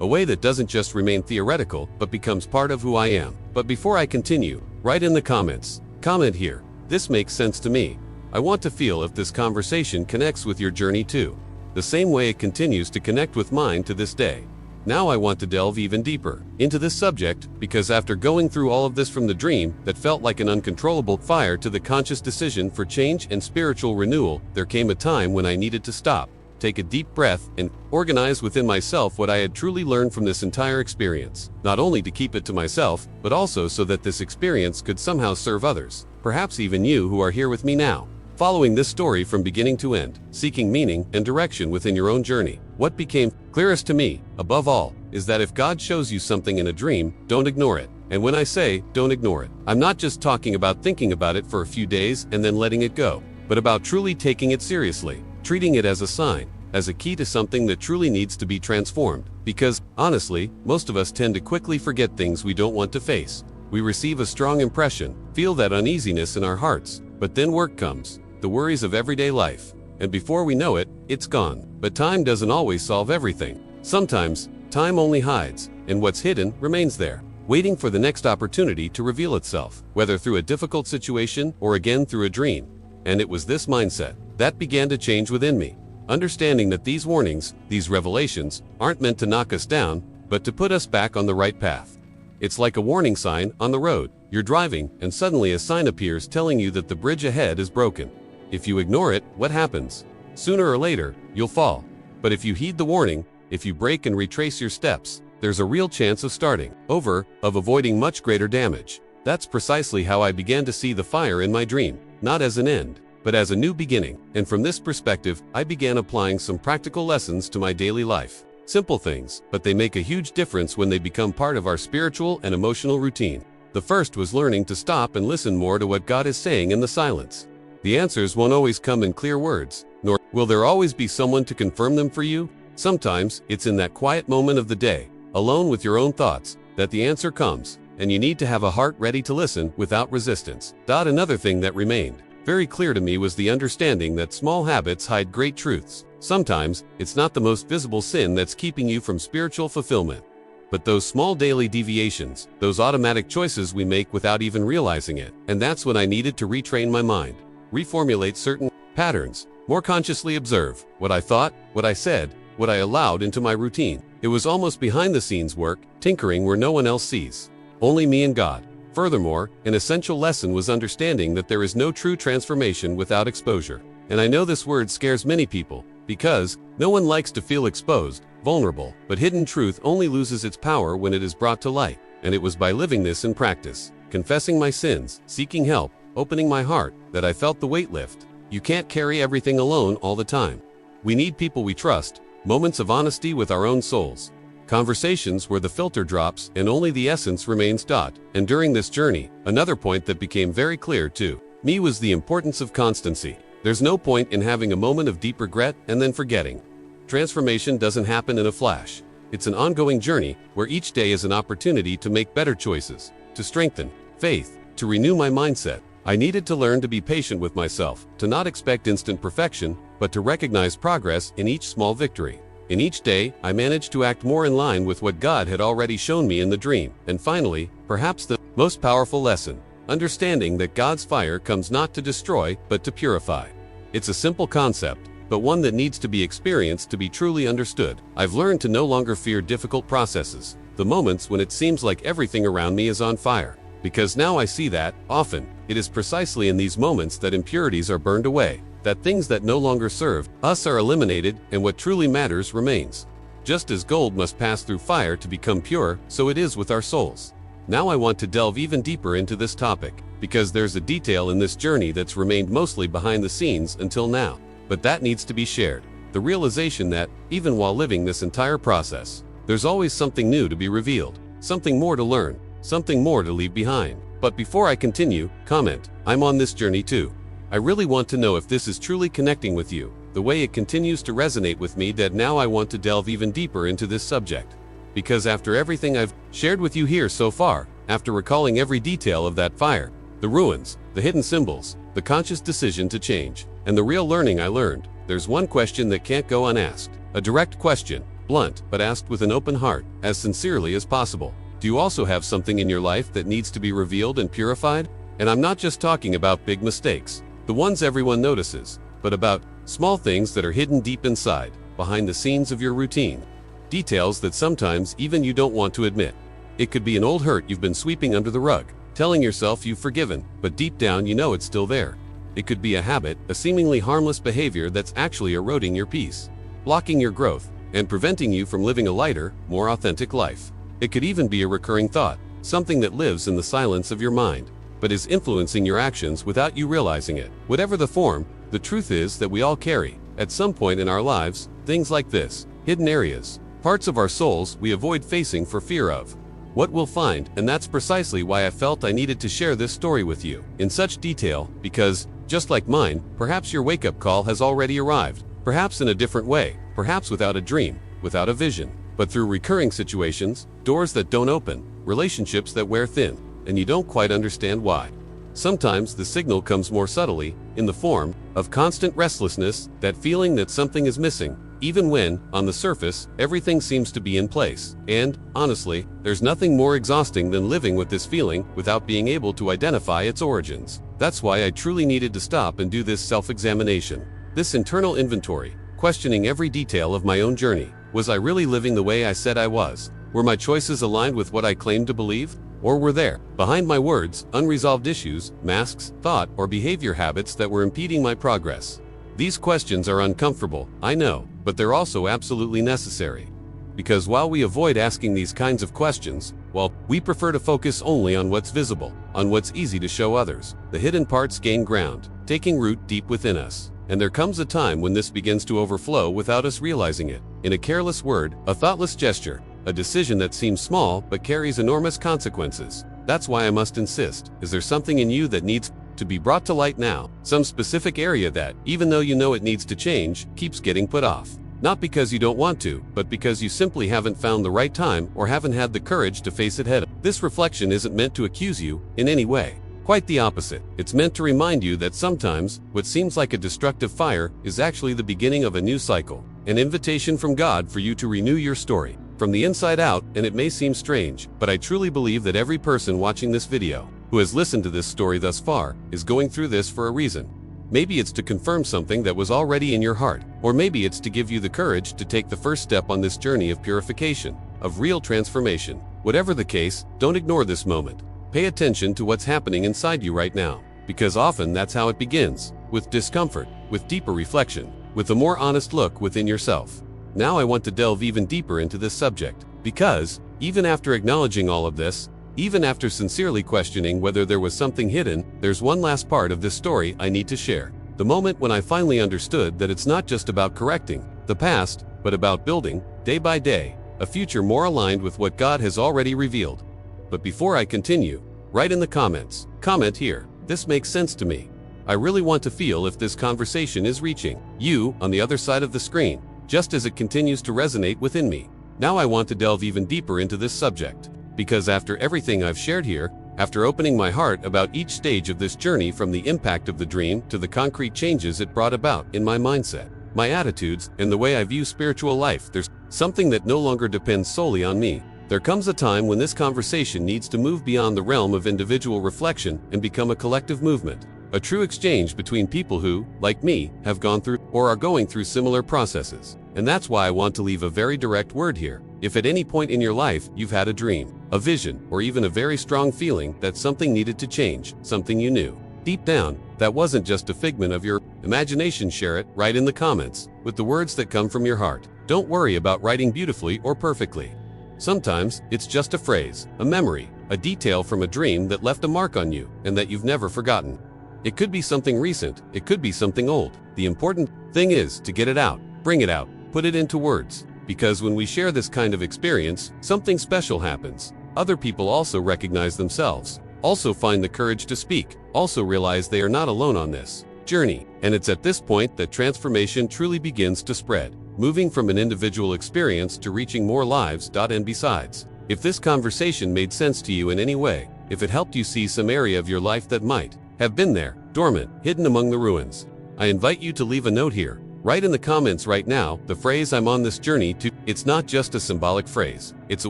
Speaker 1: A way that doesn't just remain theoretical, but becomes part of who I am. But before I continue, write in the comments. Comment here. This makes sense to me. I want to feel if this conversation connects with your journey too, the same way it continues to connect with mine to this day. Now I want to delve even deeper into this subject because after going through all of this, from the dream that felt like an uncontrollable fire to the conscious decision for change and spiritual renewal, there came a time when I needed to stop, take a deep breath, and organize within myself what I had truly learned from this entire experience, not only to keep it to myself, but also so that this experience could somehow serve others, perhaps even you who are here with me now, following this story from beginning to end, seeking meaning and direction within your own journey. What became clearest to me, above all, is that if God shows you something in a dream, don't ignore it. And when I say don't ignore it, I'm not just talking about thinking about it for a few days and then letting it go, but about truly taking it seriously, treating it as a sign, as a key to something that truly needs to be transformed. Because, honestly, most of us tend to quickly forget things we don't want to face. We receive a strong impression, feel that uneasiness in our hearts, but then work comes, the worries of everyday life, and before we know it, it's gone. But time doesn't always solve everything. Sometimes, time only hides, and what's hidden remains there, waiting for the next opportunity to reveal itself, whether through a difficult situation or again through a dream. And it was this mindset that began to change within me, understanding that these warnings, these revelations, aren't meant to knock us down, but to put us back on the right path. It's like a warning sign on the road. You're driving, and suddenly a sign appears telling you that the bridge ahead is broken. If you ignore it, what happens? Sooner or later, you'll fall. But if you heed the warning, if you brake and retrace your steps, there's a real chance of starting over, of avoiding much greater damage. That's precisely how I began to see the fire in my dream, not as an end, but as a new beginning. And from this perspective, I began applying some practical lessons to my daily life. Simple things, but they make a huge difference when they become part of our spiritual and emotional routine. The first was learning to stop and listen more to what God is saying in the silence. The answers won't always come in clear words, nor will there always be someone to confirm them for you. Sometimes, it's in that quiet moment of the day, alone with your own thoughts, that the answer comes, and you need to have a heart ready to listen without resistance. Another thing that remained very clear to me was the understanding that small habits hide great truths. Sometimes, it's not the most visible sin that's keeping you from spiritual fulfillment, but those small daily deviations, those automatic choices we make without even realizing it. And that's when I needed to retrain my mind, reformulate certain patterns, more consciously observe what I thought, what I said, what I allowed into my routine. It was almost behind-the-scenes work, tinkering where no one else sees, only me and God. Furthermore, an essential lesson was understanding that there is no true transformation without exposure. And I know this word scares many people, because no one likes to feel exposed, vulnerable, but hidden truth only loses its power when it is brought to light. And it was by living this in practice, confessing my sins, seeking help, opening my heart, that I felt the weight lift. You can't carry everything alone all the time. We need people we trust, moments of honesty with our own souls, conversations where the filter drops and only the essence remains. And during this journey, another point that became very clear to me was the importance of constancy. There's no point in having a moment of deep regret and then forgetting. Transformation doesn't happen in a flash. It's an ongoing journey where each day is an opportunity to make better choices, to strengthen faith, to renew my mindset. I needed to learn to be patient with myself, to not expect instant perfection, but to recognize progress in each small victory. In each day, I managed to act more in line with what God had already shown me in the dream. And finally, perhaps the most powerful lesson, understanding that God's fire comes not to destroy, but to purify. It's a simple concept, but one that needs to be experienced to be truly understood. I've learned to no longer fear difficult processes, the moments when it seems like everything around me is on fire. Because now I see that, often, it is precisely in these moments that impurities are burned away, that things that no longer serve us are eliminated, and what truly matters remains. Just as gold must pass through fire to become pure, so it is with our souls. Now I want to delve even deeper into this topic, because there's a detail in this journey that's remained mostly behind the scenes until now, but that needs to be shared. The realization that, even while living this entire process, there's always something new to be revealed, something more to learn, something more to leave behind. But before I continue, comment, I'm on this journey too. I really want to know if this is truly connecting with you, the way it continues to resonate with me. That now I want to delve even deeper into this subject. Because after everything I've shared with you here so far, after recalling every detail of that fire, the ruins, the hidden symbols, the conscious decision to change, and the real learning I learned, there's one question that can't go unasked. A direct question, blunt, but asked with an open heart, as sincerely as possible. Do you also have something in your life that needs to be revealed and purified? And I'm not just talking about big mistakes, the ones everyone notices, but about small things that are hidden deep inside, behind the scenes of your routine. Details that sometimes even you don't want to admit. It could be an old hurt you've been sweeping under the rug, telling yourself you've forgiven, but deep down you know it's still there. It could be a habit, a seemingly harmless behavior that's actually eroding your peace, blocking your growth, and preventing you from living a lighter, more authentic life. It could even be a recurring thought, something that lives in the silence of your mind, but is influencing your actions without you realizing it. Whatever the form, the truth is that we all carry, at some point in our lives, things like this, hidden areas, parts of our souls we avoid facing for fear of what we'll find, and that's precisely why I felt I needed to share this story with you in such detail, because, just like mine, perhaps your wake-up call has already arrived, perhaps in a different way, perhaps without a dream, without a vision, but through recurring situations, doors that don't open, relationships that wear thin, and you don't quite understand why. Sometimes the signal comes more subtly, in the form of constant restlessness, that feeling that something is missing, even when, on the surface, everything seems to be in place. And, honestly, there's nothing more exhausting than living with this feeling without being able to identify its origins. That's why I truly needed to stop and do this self-examination, this internal inventory, questioning every detail of my own journey. Was I really living the way I said I was? Were my choices aligned with what I claimed to believe? Or were there, behind my words, unresolved issues, masks, thought, or behavior habits that were impeding my progress? These questions are uncomfortable, I know, but they're also absolutely necessary. Because while we avoid asking these kinds of questions, well, we prefer to focus only on what's visible, on what's easy to show others. The hidden parts gain ground, taking root deep within us. And there comes a time when this begins to overflow without us realizing it. In a careless word, a thoughtless gesture, a decision that seems small but carries enormous consequences. That's why I must insist. Is there something in you that needs to be brought to light now? Some specific area that, even though you know it needs to change, keeps getting put off. Not because you don't want to, but because you simply haven't found the right time or haven't had the courage to face it head on. This reflection isn't meant to accuse you in any way. Quite the opposite. It's meant to remind you that sometimes, what seems like a destructive fire is actually the beginning of a new cycle, an invitation from God for you to renew your story from the inside out. And it may seem strange, but I truly believe that every person watching this video, who has listened to this story thus far, is going through this for a reason. Maybe it's to confirm something that was already in your heart, or maybe it's to give you the courage to take the first step on this journey of purification, of real transformation. Whatever the case, don't ignore this moment. Pay attention to what's happening inside you right now, because often that's how it begins, with discomfort, with deeper reflection, with a more honest look within yourself. Now I want to delve even deeper into this subject, because, even after acknowledging all of this, even after sincerely questioning whether there was something hidden, there's one last part of this story I need to share. The moment when I finally understood that it's not just about correcting the past, but about building, day by day, a future more aligned with what God has already revealed. But before I continue, write in the comments, comment here, this makes sense to me. I really want to feel if this conversation is reaching you on the other side of the screen, just as it continues to resonate within me. Now I want to delve even deeper into this subject, because after everything I've shared here, after opening my heart about each stage of this journey from the impact of the dream to the concrete changes it brought about in my mindset, my attitudes, and the way I view spiritual life, there's something that no longer depends solely on me. There comes a time when this conversation needs to move beyond the realm of individual reflection and become a collective movement, a true exchange between people who, like me, have gone through or are going through similar processes. And that's why I want to leave a very direct word here. If at any point in your life you've had a dream, a vision, or even a very strong feeling that something needed to change, something you knew deep down that wasn't just a figment of your imagination, share it right in the comments with the words that come from your heart. Don't worry about writing beautifully or perfectly. Sometimes it's just a phrase, a memory, a detail from a dream that left a mark on you and that you've never forgotten. It could be something recent, it could be something old. The important thing is to get it out, bring it out, put it into words. Because when we share this kind of experience, something special happens. Other people also recognize themselves, also find the courage to speak, also realize they are not alone on this journey. And it's at this point that transformation truly begins to spread, moving from an individual experience to reaching more lives. And besides, if this conversation made sense to you in any way, if it helped you see some area of your life that might have been there, dormant, hidden among the ruins, I invite you to leave a note here. Write in the comments right now the phrase "I'm on this journey to." It's not just a symbolic phrase. It's a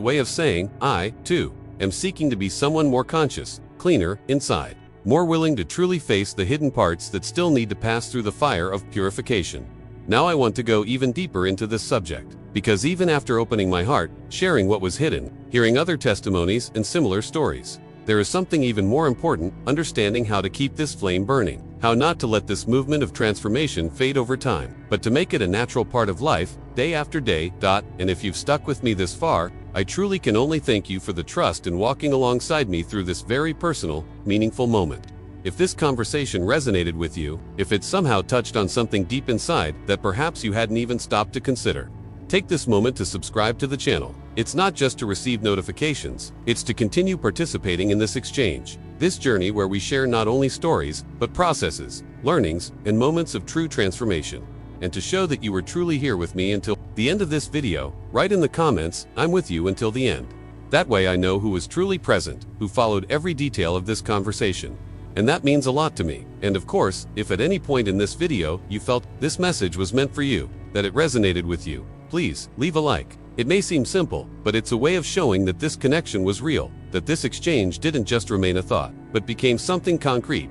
Speaker 1: way of saying, I, too, am seeking to be someone more conscious, cleaner, inside. more willing to truly face the hidden parts that still need to pass through the fire of purification. Now I want to go even deeper into this subject, because even after opening my heart, sharing what was hidden, hearing other testimonies and similar stories, there is something even more important: understanding how to keep this flame burning, how not to let this movement of transformation fade over time, but to make it a natural part of life, day after day. And if you've stuck with me this far, I truly can only thank you for the trust in walking alongside me through this very personal, meaningful moment. If this conversation resonated with you, if it somehow touched on something deep inside that perhaps you hadn't even stopped to consider, take this moment to subscribe to the channel. It's not just to receive notifications, it's to continue participating in this exchange, this journey where we share not only stories, but processes, learnings, and moments of true transformation. And to show that you were truly here with me until the end of this video, write in the comments, "I'm with you until the end." That way I know who was truly present, who followed every detail of this conversation. And that means a lot to me. And of course, if at any point in this video you felt this message was meant for you, that it resonated with you, please leave a like. It may seem simple, but it's a way of showing that this connection was real, that this exchange didn't just remain a thought, but became something concrete.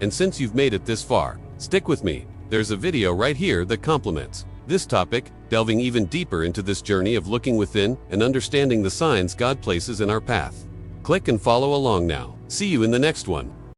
Speaker 1: And since you've made it this far, stick with me. There's a video right here that complements this topic, delving even deeper into this journey of looking within and understanding the signs God places in our path. Click and follow along now. See you in the next one.